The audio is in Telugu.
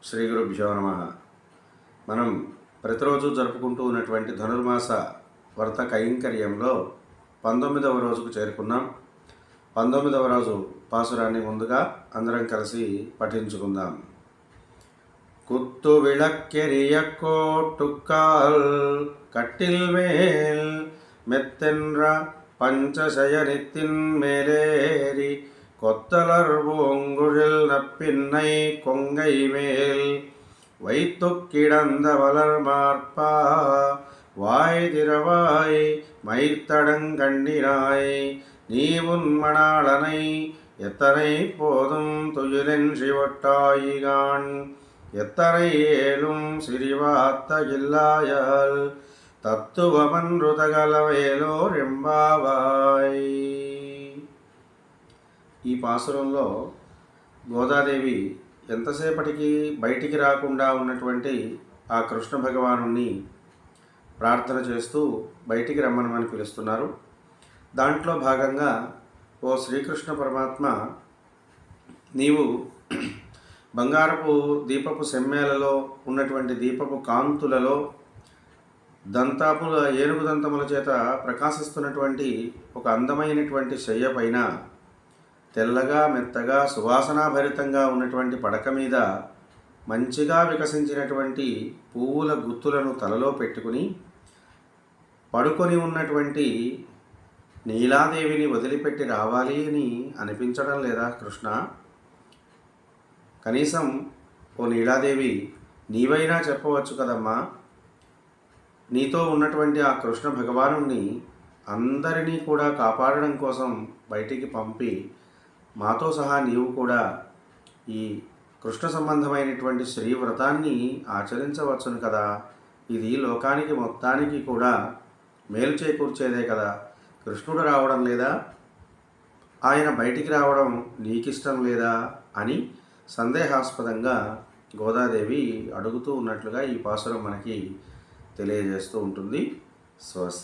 శ్రీ గురుభ్యో నమః. మనం ప్రతిరోజు జరుపుకుంటూ ఉన్నటువంటి ధనుర్మాస వ్రత కైంకర్యంలో 19వ రోజుకు చేరుకున్నాం. 19వ రోజు పాసురాన్ని ముందుగా అందరం కలిసి పఠించుకుందాం. కుత్తు విళక్కెరియ కోట్టుక్కాల్ కట్టిల్ మేల్ మెత్తెన్ర పంచశయనిత్తిన్ మేలేరి கொத்தலர்பூங்குழில் நப்பின்னை கொங்கை மேல் வைத்துக்கிடந்த வளர்மார்பா வாய் திறவாய் மைத்தடங்கண்ணினாய் நீ உன் மணாளனை எத்தனை போதும் துயிலென் சிவட்டாயிகான் எத்தனை ஏலும் சிறிவாத்த இல்லாயால் తత్తువమన్రుతగలవేలోర్ ఎంబావాయ్. ఈ పాసురంలో గోదాదేవి ఎంతసేపటికి బయటికి రాకుండా ఉన్నటువంటి ఆ కృష్ణ భగవానుణ్ణి ప్రార్థన చేస్తూ బయటికి రమ్మనమని పిలుస్తున్నారు. దాంట్లో భాగంగా ఓ శ్రీకృష్ణ పరమాత్మ, నీవు బంగారపు దీపపు సెమ్మేలలో ఉన్నటువంటి దీపపు కాంతులలో ఏనుగు దంతముల చేత ప్రకాశిస్తున్నటువంటి ఒక అందమైనటువంటి శయ్య పైన తెల్లగా మెత్తగా సువాసనాభరితంగా ఉన్నటువంటి పడక మీద మంచిగా వికసించినటువంటి పువ్వుల గుత్తులను తలలో పెట్టుకుని పడుకొని ఉన్నటువంటి నీలాదేవిని వదిలిపెట్టి రావాలి అని అనిపించడం లేదా కృష్ణ? కనీసం ఓ నీలాదేవి, నీవైనా చెప్పవచ్చు కదమ్మా. నీతో ఉన్నటువంటి ఆ కృష్ణ భగవానుణ్ణి అందరినీ కూడా కాపాడడం కోసం బయటికి పంపి మాతో సహా నీవు కూడా ఈ కృష్ణ సంబంధమైనటువంటి శ్రీవ్రతాన్ని ఆచరించవచ్చును కదా. ఇది లోకానికి మొత్తానికి కూడా మేలు చేకూర్చేదే కదా. కృష్ణుడు రావడం లేదా? ఆయన బయటికి రావడం నీకిష్టం లేదా అని సందేహాస్పదంగా గోదాదేవి అడుగుతూ ఉన్నట్లుగా ఈ పాసురం మనకి తెలియజేస్తూ ఉంటుంది. స్వస్తి.